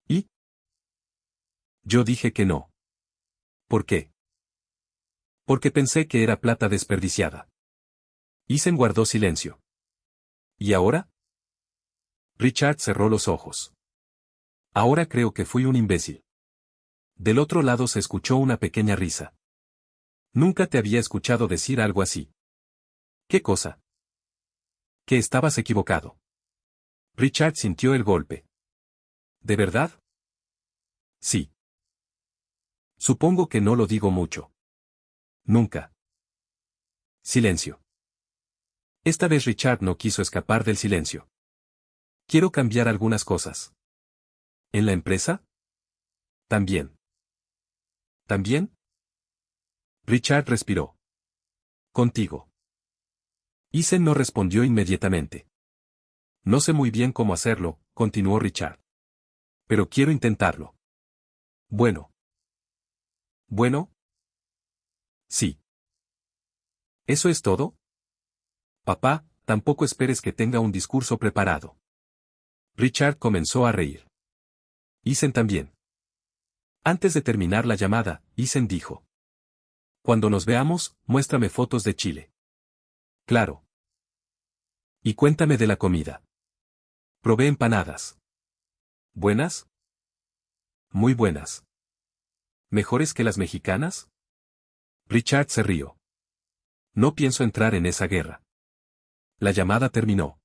¿Y? Yo dije que no. ¿Por qué? Porque pensé que era plata desperdiciada. Isen guardó silencio. ¿Y ahora? Richard cerró los ojos. Ahora creo que fui un imbécil. Del otro lado se escuchó una pequeña risa. Nunca te había escuchado decir algo así. ¿Qué cosa? Que estabas equivocado. Richard sintió el golpe. ¿De verdad? Sí. Supongo que no lo digo mucho. Nunca. Silencio. Esta vez Richard no quiso escapar del silencio. Quiero cambiar algunas cosas. ¿En la empresa? También. ¿También? Richard respiró. Contigo. Isen no respondió inmediatamente. No sé muy bien cómo hacerlo, continuó Richard. Pero quiero intentarlo. Bueno. ¿Bueno? Sí. ¿Eso es todo? Papá, tampoco esperes que tenga un discurso preparado. Richard comenzó a reír. Isen también. Antes de terminar la llamada, Isen dijo. Cuando nos veamos, muéstrame fotos de Chile. Claro. Y cuéntame de la comida. Probé empanadas. ¿Buenas? Muy buenas. ¿Mejores que las mexicanas? Richard se rió. No pienso entrar en esa guerra. La llamada terminó.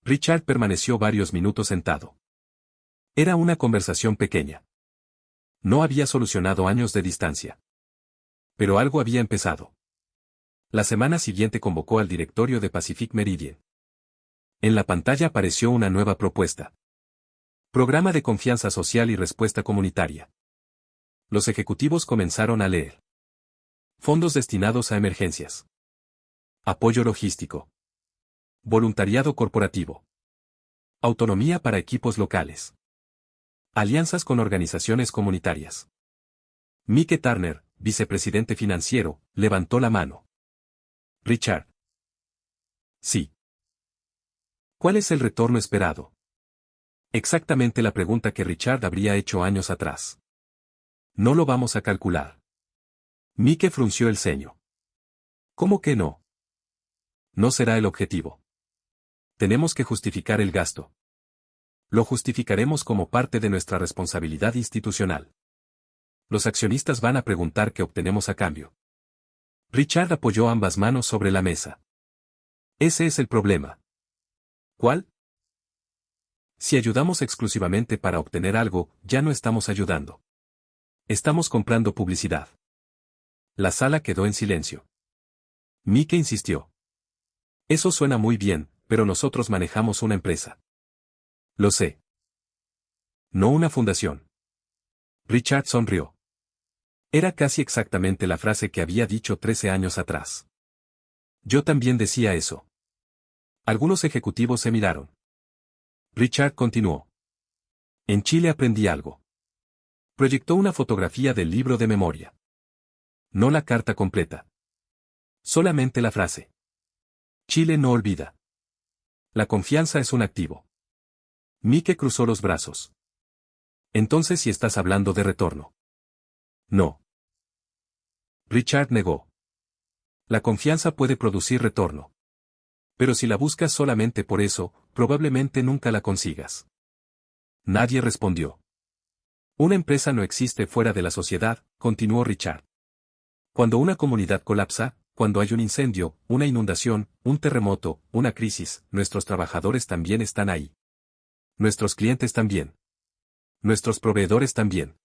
Richard permaneció varios minutos sentado. Era una conversación pequeña. No había solucionado años de distancia. Pero algo había empezado. La semana siguiente convocó al directorio de Pacific Meridian. En la pantalla apareció una nueva propuesta. Programa de confianza social y respuesta comunitaria. Los ejecutivos comenzaron a leer. Fondos destinados a emergencias. Apoyo logístico. Voluntariado corporativo. Autonomía para equipos locales. Alianzas con organizaciones comunitarias. Mike Turner, vicepresidente financiero, levantó la mano. Richard. Sí. ¿Cuál es el retorno esperado? Exactamente la pregunta que Richard habría hecho años atrás. No lo vamos a calcular. Mike frunció el ceño. ¿Cómo que no? No será el objetivo. Tenemos que justificar el gasto. Lo justificaremos como parte de nuestra responsabilidad institucional. Los accionistas van a preguntar qué obtenemos a cambio. Richard apoyó ambas manos sobre la mesa. Ese es el problema. ¿Cuál? Si ayudamos exclusivamente para obtener algo, ya no estamos ayudando. Estamos comprando publicidad. La sala quedó en silencio. Mike insistió. Eso suena muy bien, pero nosotros manejamos una empresa. Lo sé. No una fundación. Richard sonrió. Era casi exactamente la frase que había dicho 13 años atrás. Yo también decía eso. Algunos ejecutivos se miraron. Richard continuó. En Chile aprendí algo. Proyectó una fotografía del libro de memoria. No la carta completa. Solamente la frase. Chile no olvida. La confianza es un activo. Mike cruzó los brazos. Entonces si estás hablando de retorno. No. Richard negó. La confianza puede producir retorno. Pero si la buscas solamente por eso, probablemente nunca la consigas. Nadie respondió. Una empresa no existe fuera de la sociedad, continuó Richard. Cuando una comunidad colapsa, cuando hay un incendio, una inundación, un terremoto, una crisis, nuestros trabajadores también están ahí. Nuestros clientes también. Nuestros proveedores también.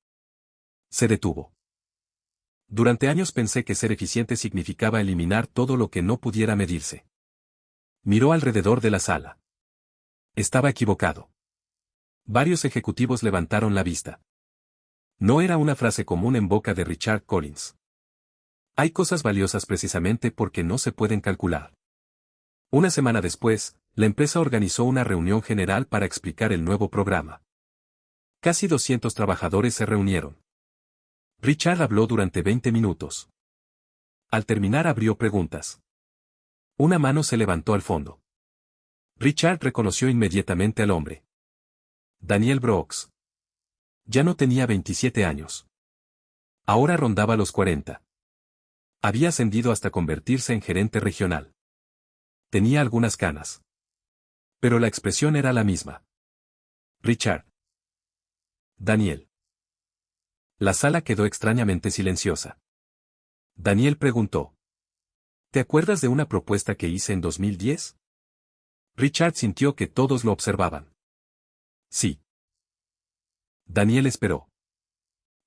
Se detuvo. Durante años pensé que ser eficiente significaba eliminar todo lo que no pudiera medirse. Miró alrededor de la sala. Estaba equivocado. Varios ejecutivos levantaron la vista. No era una frase común en boca de Richard Collins. Hay cosas valiosas precisamente porque no se pueden calcular. Una semana después, la empresa organizó una reunión general para explicar el nuevo programa. Casi 200 trabajadores se reunieron. Richard habló durante 20 minutos. Al terminar abrió preguntas. Una mano se levantó al fondo. Richard reconoció inmediatamente al hombre. Daniel Brooks. Ya no tenía 27 años. Ahora rondaba los 40. Había ascendido hasta convertirse en gerente regional. Tenía algunas canas. Pero la expresión era la misma. Richard. Daniel. La sala quedó extrañamente silenciosa. Daniel preguntó. ¿Te acuerdas de una propuesta que hice en 2010? Richard sintió que todos lo observaban. Sí. Daniel esperó.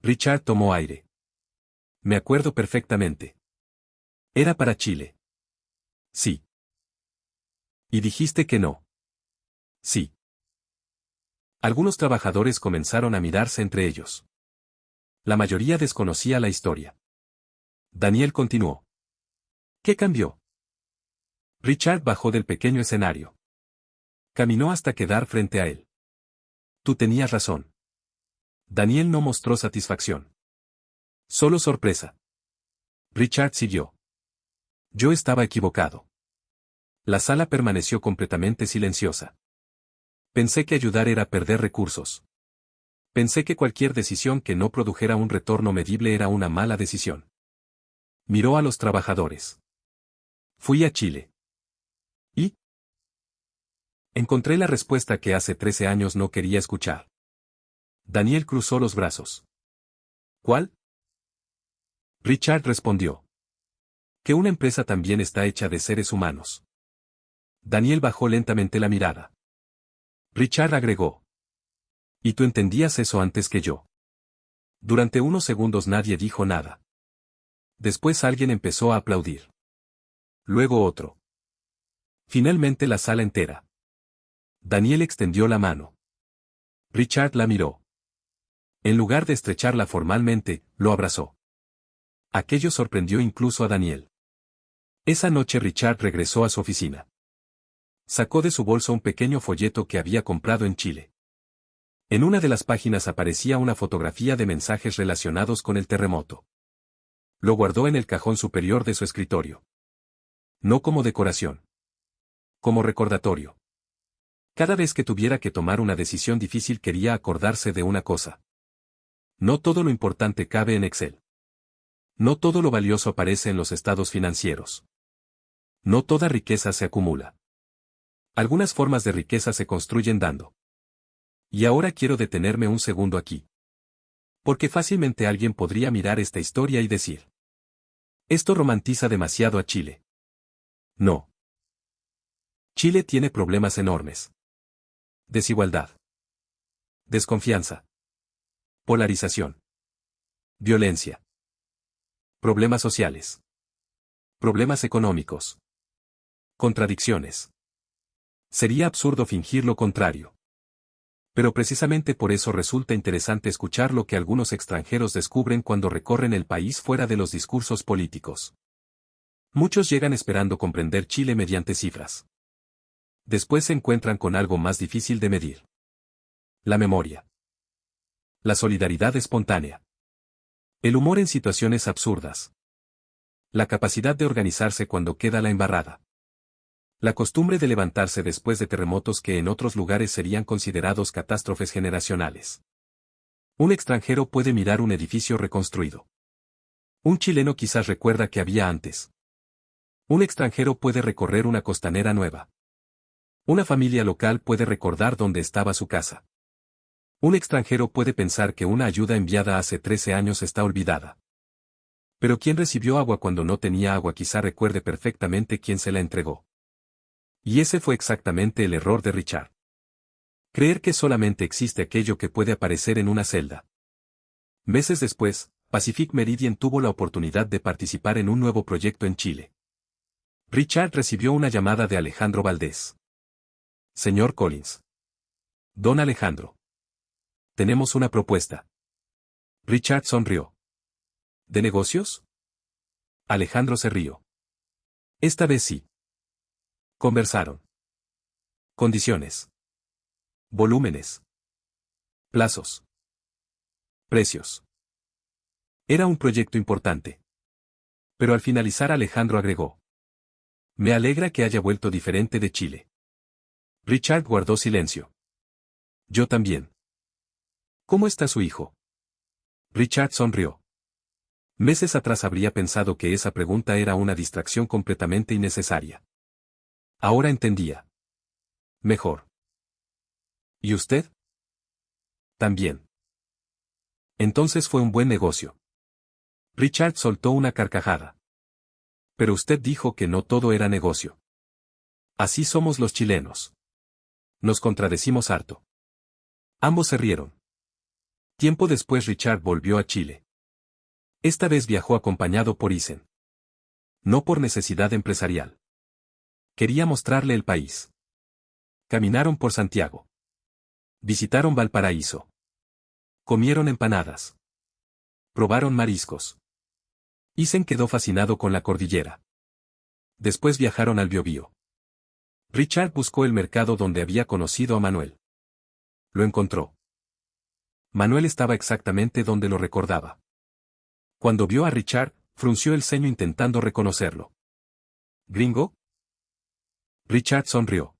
Richard tomó aire. Me acuerdo perfectamente. Era para Chile. Sí. Y dijiste que no. Sí. Algunos trabajadores comenzaron a mirarse entre ellos. La mayoría desconocía la historia. Daniel continuó. ¿Qué cambió? Richard bajó del pequeño escenario. Caminó hasta quedar frente a él. Tú tenías razón. Daniel no mostró satisfacción. Solo sorpresa. Richard siguió. Yo estaba equivocado. La sala permaneció completamente silenciosa. Pensé que ayudar era perder recursos. Pensé que cualquier decisión que no produjera un retorno medible era una mala decisión. Miró a los trabajadores. Fui a Chile. ¿Y? Encontré la respuesta que hace 13 años no quería escuchar. Daniel cruzó los brazos. ¿Cuál? Richard respondió. Que una empresa también está hecha de seres humanos. Daniel bajó lentamente la mirada. Richard agregó. Y tú entendías eso antes que yo. Durante unos segundos nadie dijo nada. Después alguien empezó a aplaudir. Luego otro. Finalmente la sala entera. Daniel extendió la mano. Richard la miró. En lugar de estrecharla formalmente, lo abrazó. Aquello sorprendió incluso a Daniel. Esa noche Richard regresó a su oficina. Sacó de su bolso un pequeño folleto que había comprado en Chile. En una de las páginas aparecía una fotografía de mensajes relacionados con el terremoto. Lo guardó en el cajón superior de su escritorio. No como decoración. Como recordatorio. Cada vez que tuviera que tomar una decisión difícil quería acordarse de una cosa. No todo lo importante cabe en Excel. No todo lo valioso aparece en los estados financieros. No toda riqueza se acumula. Algunas formas de riqueza se construyen dando. Y ahora quiero detenerme un segundo aquí. Porque fácilmente alguien podría mirar esta historia y decir: esto romantiza demasiado a Chile. No. Chile tiene problemas enormes. Desigualdad. Desconfianza. Polarización. Violencia. Problemas sociales. Problemas económicos. Contradicciones. Sería absurdo fingir lo contrario. Pero precisamente por eso resulta interesante escuchar lo que algunos extranjeros descubren cuando recorren el país fuera de los discursos políticos. Muchos llegan esperando comprender Chile mediante cifras. Después se encuentran con algo más difícil de medir. La memoria. La solidaridad espontánea. El humor en situaciones absurdas. La capacidad de organizarse cuando queda la embarrada. La costumbre de levantarse después de terremotos que en otros lugares serían considerados catástrofes generacionales. Un extranjero puede mirar un edificio reconstruido. Un chileno quizás recuerda que había antes. Un extranjero puede recorrer una costanera nueva. Una familia local puede recordar dónde estaba su casa. Un extranjero puede pensar que una ayuda enviada hace 13 años está olvidada. Pero quien recibió agua cuando no tenía agua quizá recuerde perfectamente quién se la entregó. Y ese fue exactamente el error de Richard. Creer que solamente existe aquello que puede aparecer en una celda. Meses después, Pacific Meridian tuvo la oportunidad de participar en un nuevo proyecto en Chile. Richard recibió una llamada de Alejandro Valdés. Señor Collins. Don Alejandro. Tenemos una propuesta. Richard sonrió. ¿De negocios? Alejandro se rió. Esta vez sí. Conversaron. Condiciones. Volúmenes. Plazos. Precios. Era un proyecto importante. Pero al finalizar Alejandro agregó: me alegra que haya vuelto diferente de Chile. Richard guardó silencio. Yo también. ¿Cómo está su hijo? Richard sonrió. Meses atrás habría pensado que esa pregunta era una distracción completamente innecesaria. Ahora entendía. Mejor. ¿Y usted? También. Entonces fue un buen negocio. Richard soltó una carcajada. Pero usted dijo que no todo era negocio. Así somos los chilenos. Nos contradecimos harto. Ambos se rieron. Tiempo después Richard volvió a Chile. Esta vez viajó acompañado por Isen. No por necesidad empresarial. Quería mostrarle el país. Caminaron por Santiago. Visitaron Valparaíso. Comieron empanadas. Probaron mariscos. Isen quedó fascinado con la cordillera. Después viajaron al Biobío. Richard buscó el mercado donde había conocido a Manuel. Lo encontró. Manuel estaba exactamente donde lo recordaba. Cuando vio a Richard, frunció el ceño intentando reconocerlo. ¿Gringo? Richard sonrió.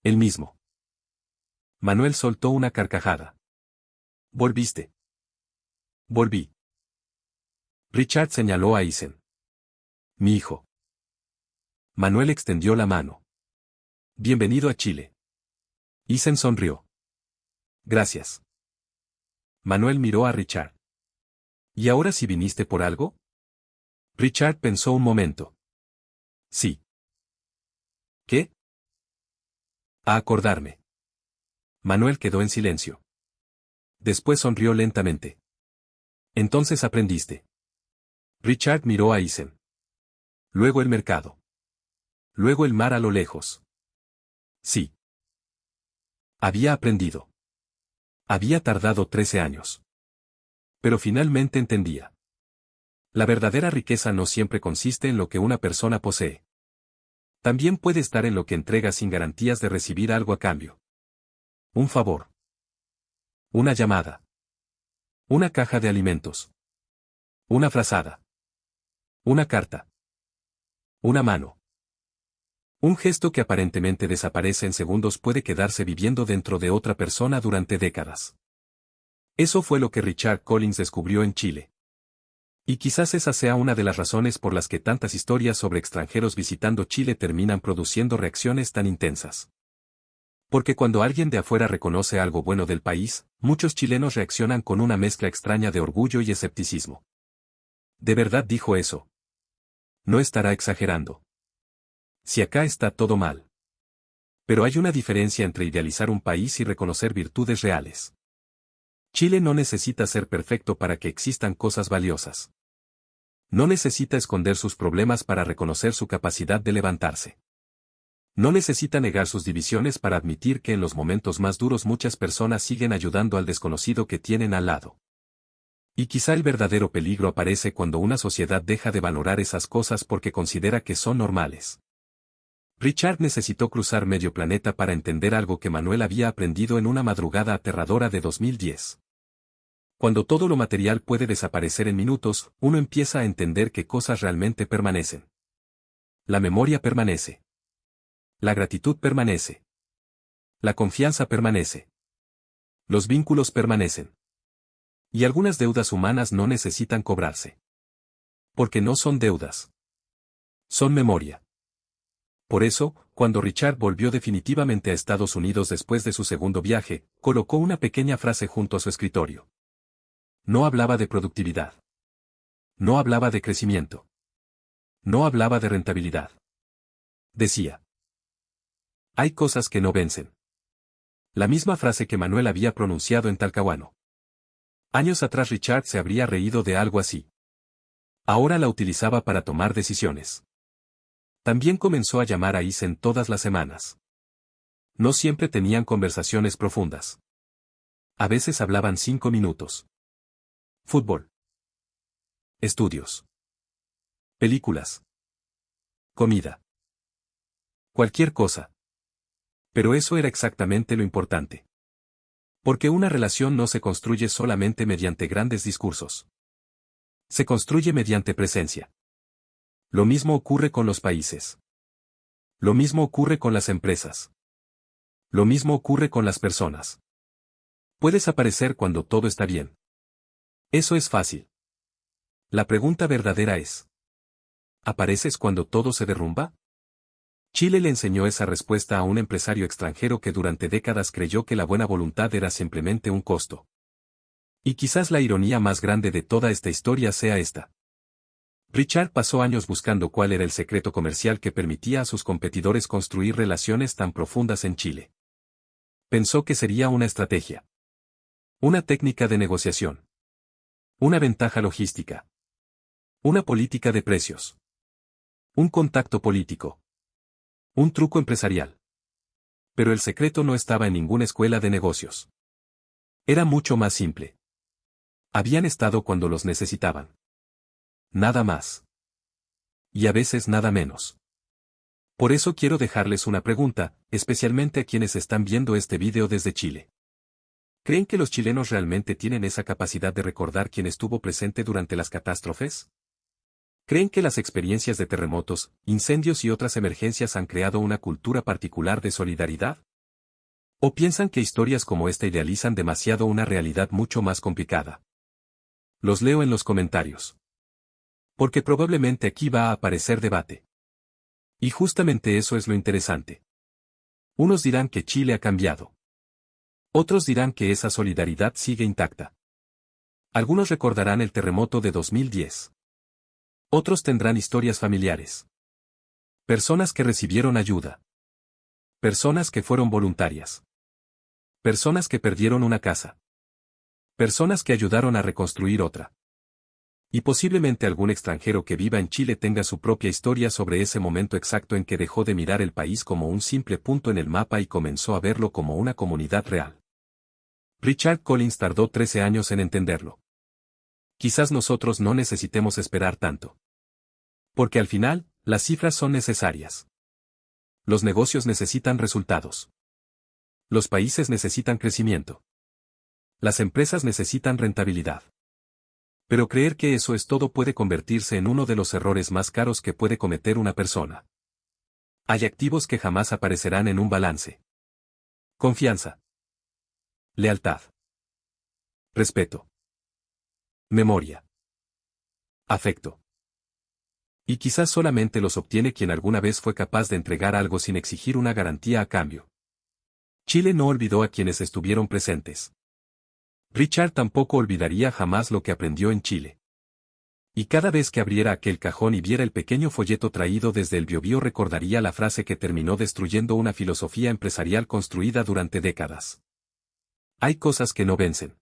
El mismo. Manuel soltó una carcajada. ¿Volviste? Volví. Richard señaló a Isen. Mi hijo. Manuel extendió la mano. Bienvenido a Chile. Isen sonrió. Gracias. Manuel miró a Richard. ¿Y ahora si viniste por algo? Richard pensó un momento. Sí. ¿Qué? A acordarme. Manuel quedó en silencio. Después sonrió lentamente. Entonces aprendiste. Richard miró a Isen. Luego el mercado. Luego el mar a lo lejos. Sí. Había aprendido. Había tardado 13 años. Pero finalmente entendía. La verdadera riqueza no siempre consiste en lo que una persona posee. También puede estar en lo que entrega sin garantías de recibir algo a cambio. Un favor. Una llamada. Una caja de alimentos. Una frazada. Una carta. Una mano. Un gesto que aparentemente desaparece en segundos puede quedarse viviendo dentro de otra persona durante décadas. Eso fue lo que Richard Collins descubrió en Chile. Y quizás esa sea una de las razones por las que tantas historias sobre extranjeros visitando Chile terminan produciendo reacciones tan intensas. Porque cuando alguien de afuera reconoce algo bueno del país, muchos chilenos reaccionan con una mezcla extraña de orgullo y escepticismo. ¿De verdad dijo eso? No estará exagerando. Si acá está todo mal. Pero hay una diferencia entre idealizar un país y reconocer virtudes reales. Chile no necesita ser perfecto para que existan cosas valiosas. No necesita esconder sus problemas para reconocer su capacidad de levantarse. No necesita negar sus divisiones para admitir que en los momentos más duros muchas personas siguen ayudando al desconocido que tienen al lado. Y quizá el verdadero peligro aparece cuando una sociedad deja de valorar esas cosas porque considera que son normales. Richard necesitó cruzar medio planeta para entender algo que Manuel había aprendido en una madrugada aterradora de 2010. Cuando todo lo material puede desaparecer en minutos, uno empieza a entender qué cosas realmente permanecen. La memoria permanece. La gratitud permanece. La confianza permanece. Los vínculos permanecen. Y algunas deudas humanas no necesitan cobrarse. Porque no son deudas. Son memoria. Por eso, cuando Richard volvió definitivamente a Estados Unidos después de su segundo viaje, colocó una pequeña frase junto a su escritorio. No hablaba de productividad. No hablaba de crecimiento. No hablaba de rentabilidad. Decía: hay cosas que no vencen. La misma frase que Manuel había pronunciado en Talcahuano. Años atrás Richard se habría reído de algo así. Ahora la utilizaba para tomar decisiones. También comenzó a llamar a Isen todas las semanas. No siempre tenían conversaciones profundas. A veces hablaban 5 minutos. Fútbol. Estudios. Películas. Comida. Cualquier cosa. Pero eso era exactamente lo importante. Porque una relación no se construye solamente mediante grandes discursos. Se construye mediante presencia. Lo mismo ocurre con los países. Lo mismo ocurre con las empresas. Lo mismo ocurre con las personas. Puedes aparecer cuando todo está bien. Eso es fácil. La pregunta verdadera es: ¿apareces cuando todo se derrumba? Chile le enseñó esa respuesta a un empresario extranjero que durante décadas creyó que la buena voluntad era simplemente un costo. Y quizás la ironía más grande de toda esta historia sea esta. Richard pasó años buscando cuál era el secreto comercial que permitía a sus competidores construir relaciones tan profundas en Chile. Pensó que sería una estrategia. Una técnica de negociación. Una ventaja logística. Una política de precios. Un contacto político. Un truco empresarial. Pero el secreto no estaba en ninguna escuela de negocios. Era mucho más simple. Habían estado cuando los necesitaban. Nada más. Y a veces nada menos. Por eso quiero dejarles una pregunta, especialmente a quienes están viendo este video desde Chile. ¿Creen que los chilenos realmente tienen esa capacidad de recordar quién estuvo presente durante las catástrofes? ¿Creen que las experiencias de terremotos, incendios y otras emergencias han creado una cultura particular de solidaridad? ¿O piensan que historias como esta idealizan demasiado una realidad mucho más complicada? Los leo en los comentarios. Porque probablemente aquí va a aparecer debate. Y justamente eso es lo interesante. Unos dirán que Chile ha cambiado. Otros dirán que esa solidaridad sigue intacta. Algunos recordarán el terremoto de 2010. Otros tendrán historias familiares. Personas que recibieron ayuda. Personas que fueron voluntarias. Personas que perdieron una casa. Personas que ayudaron a reconstruir otra. Y posiblemente algún extranjero que viva en Chile tenga su propia historia sobre ese momento exacto en que dejó de mirar el país como un simple punto en el mapa y comenzó a verlo como una comunidad real. Richard Collins tardó 13 años en entenderlo. Quizás nosotros no necesitemos esperar tanto. Porque al final, las cifras son necesarias. Los negocios necesitan resultados. Los países necesitan crecimiento. Las empresas necesitan rentabilidad. Pero creer que eso es todo puede convertirse en uno de los errores más caros que puede cometer una persona. Hay activos que jamás aparecerán en un balance. Confianza. Lealtad. Respeto. Memoria. Afecto. Y quizás solamente los obtiene quien alguna vez fue capaz de entregar algo sin exigir una garantía a cambio. Chile no olvidó a quienes estuvieron presentes. Richard tampoco olvidaría jamás lo que aprendió en Chile. Y cada vez que abriera aquel cajón y viera el pequeño folleto traído desde el Biobío recordaría la frase que terminó destruyendo una filosofía empresarial construida durante décadas. Hay cosas que no vencen.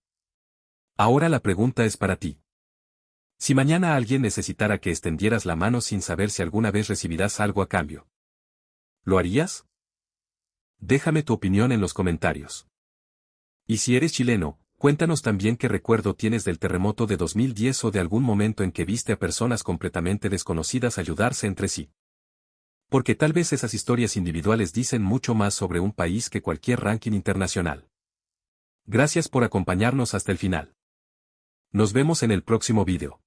Ahora la pregunta es para ti. Si mañana alguien necesitara que extendieras la mano sin saber si alguna vez recibirás algo a cambio, ¿lo harías? Déjame tu opinión en los comentarios. Y si eres chileno, cuéntanos también qué recuerdo tienes del terremoto de 2010 o de algún momento en que viste a personas completamente desconocidas ayudarse entre sí. Porque tal vez esas historias individuales dicen mucho más sobre un país que cualquier ranking internacional. Gracias por acompañarnos hasta el final. Nos vemos en el próximo video.